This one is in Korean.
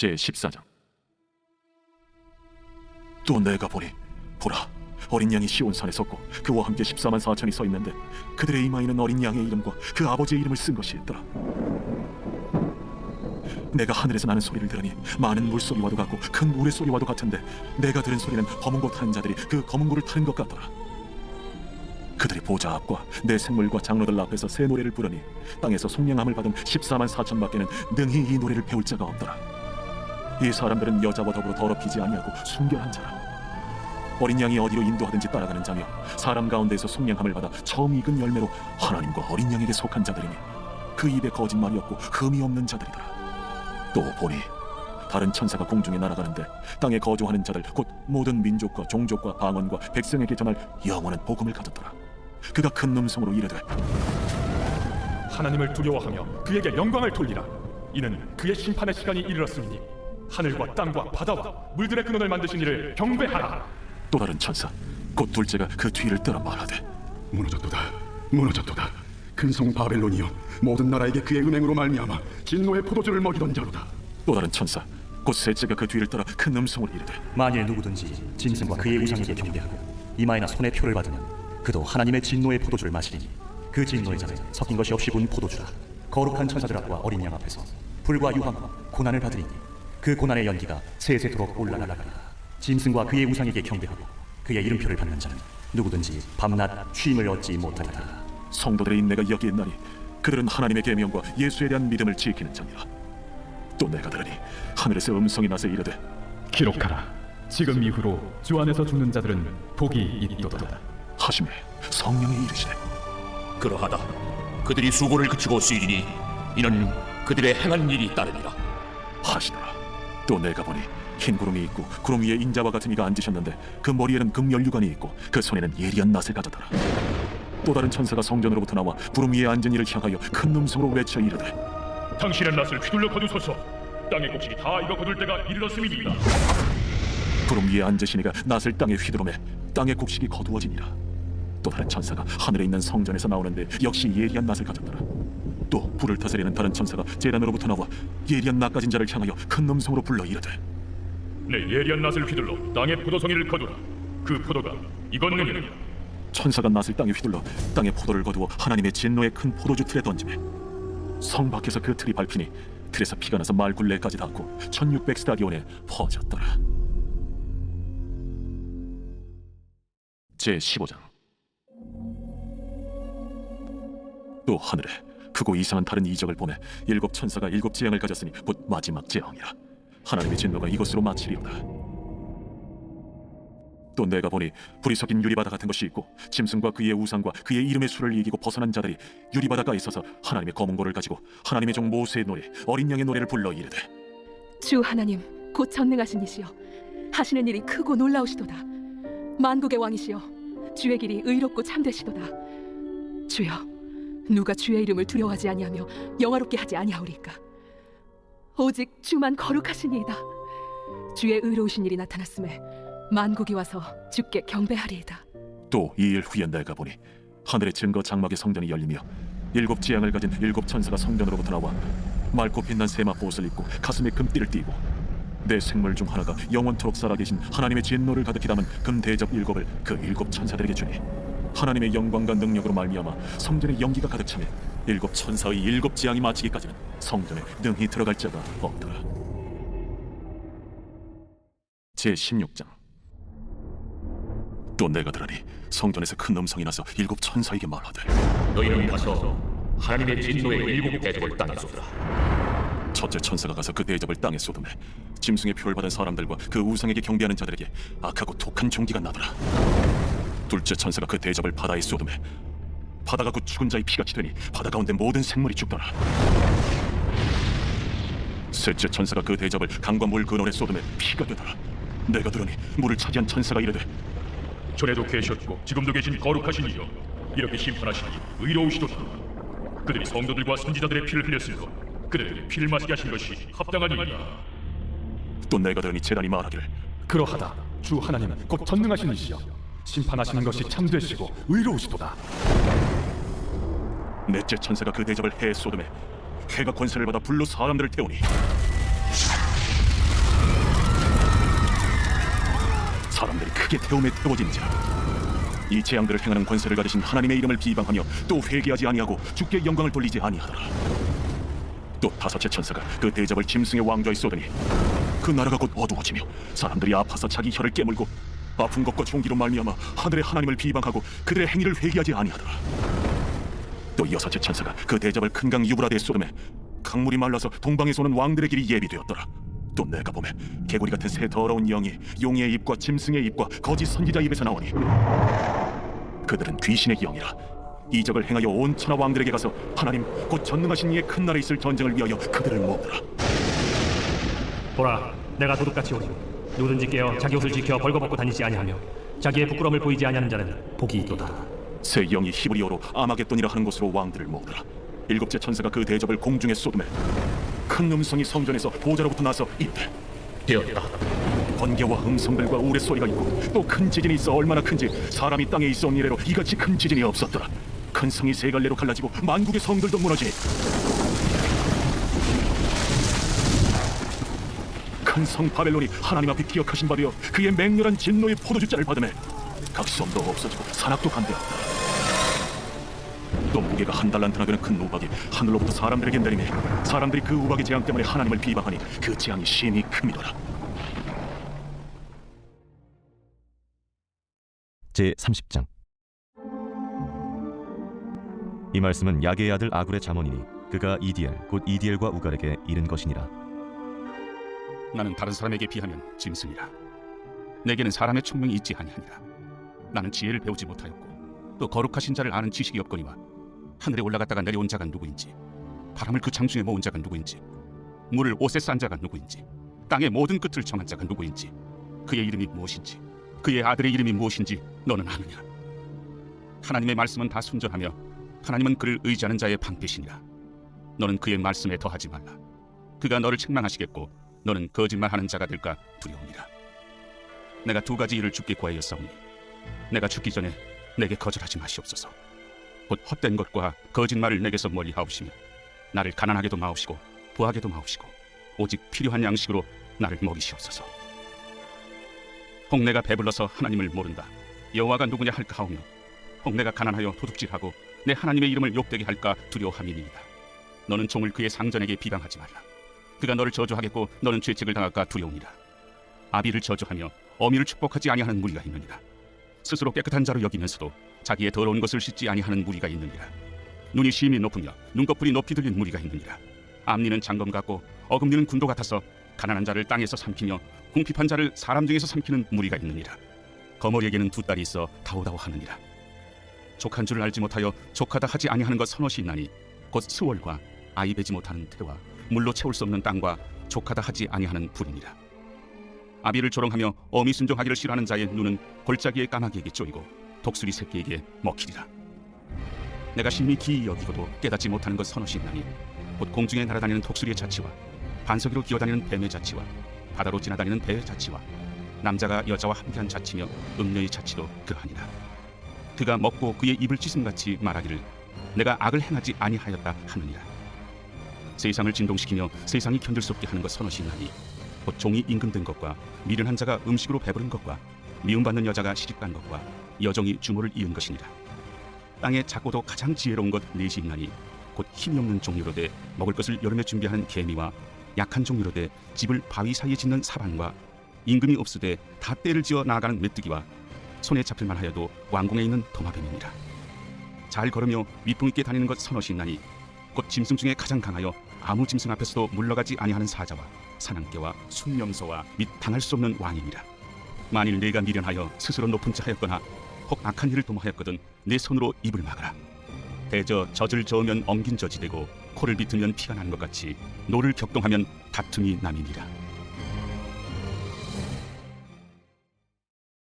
제14장. 또 내가 보니 보라, 어린 양이 시온산에 섰고 그와 함께 14만 4천이 서 있는데 그들의 이마에는 어린 양의 이름과 그 아버지의 이름을 쓴 것이 있더라. 내가 하늘에서 나는 소리를 들으니 많은 물소리와도 같고 큰 우레 소리와도 같은데 내가 들은 소리는 검은 고 타는 자들이 그 검은 고를 타는 것 같더라. 그들이 보좌 앞과 내 생물과 장로들 앞에서 새 노래를 부르니 땅에서 속량함을 받은 14만 4천 밖에는 능히 이 노래를 배울 자가 없더라. 이 사람들은 여자와 더불어 더럽히지 아니하고 순결한 자라. 어린 양이 어디로 인도하든지 따라가는 자며 사람 가운데에서 속량함을 받아 처음 익은 열매로 하나님과 어린 양에게 속한 자들이니 그 입에 거짓말이 없고 흠이 없는 자들이더라. 또 보니 다른 천사가 공중에 날아가는데 땅에 거주하는 자들 곧 모든 민족과 종족과 방언과 백성에게 전할 영원한 복음을 가졌더라. 그가 큰 음성으로 이르되 하나님을 두려워하며 그에게 영광을 돌리라. 이는 그의 심판의 시간이 이르렀으니 하늘과 땅과 바다와 물들의 근원을 만드신 이를 경배하라. 또 다른 천사 곧 둘째가 그 뒤를 따라 말하되 무너졌도다, 무너졌도다. 큰 성 바벨론이여, 모든 나라에게 그의 은행으로 말미암아 진노의 포도주를 먹이던 자로다. 또 다른 천사 곧 셋째가 그 뒤를 따라 큰 음성으로 이르되 만일 누구든지 짐승과 그의 우상에게 경배하고 이마에나 손에 표를 받으면 그도 하나님의 진노의 포도주를 마시리니 그 진노의 잔에 섞인 것이 없이 분 포도주라. 거룩한 천사들 앞과 어린 양 앞에서 불과 유황과 고난을 받으리니 그 고난의 연기가 세세토록 올라가리라. 짐승과 그의 우상에게 경배하고 그의 이름표를 받는 자는 누구든지 밤낮 쉼을 얻지 못하리라. 성도들의 인내가 여기에 있나니 그들은 하나님의 계명과 예수에 대한 믿음을 지키는 자니라. 또 내가 들으니 하늘에서 음성이 나서 이르되 기록하라. 지금 이후로 주 안에서 죽는 자들은 복이 있도다. 하심에 성령이 이르시되 그러하다. 그들이 수고를 그치고 쓰이리니 이는 그들의 행한 일이 따르니라 하시더라. 또 내가 보니 흰 구름이 있고 구름 위에 인자와 같은 이가 앉으셨는데 그 머리에는 금연류관이 있고 그 손에는 예리한 낫을 가졌더라. 또 다른 천사가 성전으로부터 나와 구름 위에 앉은 이를 향하여 큰 음성으로 외쳐 이르되 당신의 낫을 휘둘러 거두소서. 땅의 곡식이 다 익어 거둘 때가 이르렀음이니이다. 구름 위에 앉으시니가 낫을 땅에 휘두르매 땅의 곡식이 거두어지니라. 또 다른 천사가 하늘에 있는 성전에서 나오는데 역시 예리한 낫을 가졌더라. 또 불을 다스리는 다른 천사가 제단으로부터 나와 예리한 낫 가진 자를 향하여 큰 음성으로 불러 이르되 내 예리한 낫을 휘둘러 땅의 포도송이를 거두라. 그 포도가 익었느니라. 천사가 낫을 땅에 휘둘러 땅의 포도를 거두어 하나님의 진노의 큰 포도주 틀에 던지매 성 밖에서 그 틀이 밟히니 틀에서 피가 나서 말 굴레까지 닿고 1600스타디온에 퍼졌더라. 제15장. 또 하늘에 크고 이상한 다른 이적을 보매 일곱 천사가 일곱 재앙을 가졌으니 곧 마지막 재앙이라. 하나님의 진노가 이것으로 마치리로다. 또 내가 보니 불이 섞인 유리바다 같은 것이 있고 짐승과 그의 우상과 그의 이름의 수를 이기고 벗어난 자들이 유리바다가에 있어서 하나님의 검은 고를 가지고 하나님의 종 모세의 노래 어린 양의 노래를 불러 이르되 주 하나님 곧 전능하신 이시여 하시는 일이 크고 놀라우시도다. 만국의 왕이시여 주의 길이 의롭고 참되시도다. 주여 누가 주의 이름을 두려워하지 아니하며 영화롭게 하지 아니하오리까. 오직 주만 거룩하시니이다. 주의 의로우신 일이 나타났음에 만국이 와서 주께 경배하리이다. 또 2일 후에 내가 보니 하늘의 증거 장막의 성전이 열리며 일곱 지향을 가진 일곱 천사가 성전으로부터 나와 맑고 빛난 세마포 옷을 입고 가슴에 금띠를 띠고 내 생물 중 하나가 영원토록 살아계신 하나님의 진노를 가득히 담은 금 대접 일곱을 그 일곱 천사들에게 주니 하나님의 영광과 능력으로 말미암아 성전에 연기가 가득 차며 일곱 천사의 일곱 지향이 마치기까지는 성전에 능히 들어갈 자가 없더라. 제16장. 또 내가 들으니 성전에서 큰 음성이 나서 일곱 천사에게 말하되 너희는 가서 하나님의 진노의 일곱 대접을 땅에 쏟으라. 첫째 천사가 가서 그 대접을 땅에 쏟으매 짐승의 표를 받은 사람들과 그 우상에게 경배하는 자들에게 악하고 독한 종기가 나더라. 둘째 천사가 그 대접을 바다에 쏟으매 바다가 곧 죽은 자의 피같이 되니 바다 가운데 모든 생물이 죽더라. 셋째 천사가 그 대접을 강과 물 근원에 쏟으매 피가 되더라. 내가 들으니 물을 차지한 천사가 이르되 전에도 계셨고 지금도 계신 거룩하신 이여 이렇게 심판하시니 의로우시도다. 그들이 성도들과 선지자들의 피를 흘렸을 것 그들에게 피를 마시게 하신 것이 합당하니이다. 또 내가 들으니 제단이 말하기를 그러하다. 주 하나님은 곧 전능하신 이시여 심판하시는 것이 참되시고 의로우시도다. 넷째 천사가 그 대접을 해에 쏟으매 해가 권세를 받아 불로 사람들을 태우니 죽게 태움에 태워진지라. 이 재앙들을 행하는 권세를 가지신 하나님의 이름을 비방하며 또 회개하지 아니하고 주께 영광을 돌리지 아니하더라. 또 다섯째 천사가 그 대접을 짐승의 왕좌에 쏟으니 그 나라가 곧 어두워지며 사람들이 아파서 자기 혀를 깨물고 아픈 것과 종기로 말미암아 하늘의 하나님을 비방하고 그들의 행위를 회개하지 아니하더라. 또 여섯째 천사가 그 대접을 큰 강 유브라데에 쏟으매 강물이 말라서 동방에서 오는 왕들의 길이 예비되었더라. 또 내가 보매 개구리 같은 새 더러운 영이 용의 입과 짐승의 입과 거짓 선지자 입에서 나오니 그들은 귀신의 영이라. 이적을 행하여 온 천하 왕들에게 가서 하나님 곧 전능하신 이의 큰 날에 있을 전쟁을 위하여 그들을 모으더라. 보라, 내가 도둑같이 오리니 누구든지 깨어 자기 옷을 지켜 벌거벗고 다니지 아니하며 자기의 부끄러움을 보이지 아니하는 자는 복이 있도다. 새 영이 히브리어로 아마겟돈이라 하는 곳으로 왕들을 모으더라. 일곱째 천사가 그 대접을 공중에 쏟으매 큰 음성이 성전에서 보좌로부터 나서 이르되 되었다. 번개와 음성들과 우레 소리가 있고 또 큰 지진이 있어 얼마나 큰지 사람이 땅에 있어 온 이래로 이같이 큰 지진이 없었더라. 큰 성이 세 갈래로 갈라지고 만국의 성들도 무너지니 큰 성 바벨론이 하나님 앞에 기억하신 바 되어 그의 맹렬한 진노의 포도주잔을 받으매 각 섬도 없어지고 산악도 간대었다. 또 무게가 한 달란트나 되는 큰 우박이 하늘로부터 사람들에게 내리매 사람들이 그 우박의 재앙 때문에 하나님을 비방하니 그 재앙이 심히 큼이더라. 제30장. 이 말씀은 야게의 아들 아굴의 잠언이니 그가 이디엘 곧 이디엘과 우갈에게 이른 것이니라. 나는 다른 사람에게 비하면 짐승이라. 내게는 사람의 총명이 있지 아니하니라. 나는 지혜를 배우지 못하였고 또 거룩하신 자를 아는 지식이 없거니와 하늘에 올라갔다가 내려온 자가 누구인지 바람을 그 장중에 모은 자가 누구인지 물을 옷에 싼 자가 누구인지 땅의 모든 끝을 정한 자가 누구인지 그의 이름이 무엇인지 그의 아들의 이름이 무엇인지 너는 아느냐? 하나님의 말씀은 다 순전하며 하나님은 그를 의지하는 자의 방패시니라. 너는 그의 말씀에 더하지 말라. 그가 너를 책망하시겠고 너는 거짓말하는 자가 될까 두려우니라. 내가 두 가지 일을 주께 구하였사오니 내가 죽기 전에 내게 거절하지 마시옵소서. 곧 헛된 것과 거짓말을 내게서 멀리하옵시며 나를 가난하게도 마옵시고 부하게도 마옵시고 오직 필요한 양식으로 나를 먹이시옵소서. 혹 내가 배불러서 하나님을 모른다 여호와가 누구냐 할까 하오며 혹 내가 가난하여 도둑질하고 내 하나님의 이름을 욕되게 할까 두려워함이니이다. 너는 종을 그의 상전에게 비방하지 말라. 그가 너를 저주하겠고 너는 죄책을 당할까 두려우니라. 아비를 저주하며 어미를 축복하지 아니하는 무리가 있느니라. 스스로 깨끗한 자로 여기면서도 자기의 더러운 것을 씻지 아니하는 무리가 있느니라. 눈이 심히 높으며 눈꺼풀이 높이 들린 무리가 있느니라. 앞니는 장검 같고 어금니는 군도 같아서 가난한 자를 땅에서 삼키며 궁핍한 자를 사람 중에서 삼키는 무리가 있느니라. 거머리에게는 두 딸이 있어 다오다오 하느니라. 족한 줄을 알지 못하여 족하다 하지 아니하는 것 서너시 있나니 곧 스월과 아이 베지 못하는 태와 물로 채울 수 없는 땅과 족하다 하지 아니하는 불이니라. 아비를 조롱하며 어미 순종하기를 싫어하는 자의 눈은 골짜기의 까마귀에게 쪼이고 독수리 새끼에게 먹히리라. 내가 심히 기이 여기고도 깨닫지 못하는 것 서너시 있나니 곧 공중에 날아다니는 독수리의 자치와 반석이로 기어다니는 뱀의 자치와 바다로 지나다니는 배의 자치와 남자가 여자와 함께한 자치며 음녀의 자치도 그러하니라. 그가 먹고 그의 입을 찢음같이 말하기를 내가 악을 행하지 아니하였다 하느니라. 세상을 진동시키며 세상이 견딜 수 없게 하는 것 서너시 있나니 곧 종이 임금된 것과 미련한 자가 음식으로 배부른 것과 미움받는 여자가 시집간 것과 여종이 주모를 이은 것이니라. 땅에 작고도 가장 지혜로운 것 넷이 있나니 곧 힘이 없는 종류로되 먹을 것을 여름에 준비하는 개미와 약한 종류로되 집을 바위 사이에 짓는 사반과 임금이 없으되 다 때를 지어 나아가는 메뚜기와 손에 잡힐 만하여도 왕궁에 있는 도마뱀이니라. 잘 걸으며 위풍 있게 다니는 것 서너시 있나니 곧 짐승 중에 가장 강하여 아무 짐승 앞에서도 물러가지 아니하는 사자와 사냥개와 순명소와 및 당할 수 없는 왕이니라. 만일 내가 미련하여 스스로 높은 자 하였거나 혹 악한 일을 도모하였거든 내 손으로 입을 막아라. 대저 젖을 저으면 엉긴 젖이 되고 코를 비트면 피가 나는 것 같이 노를 격동하면 다툼이 남이니라.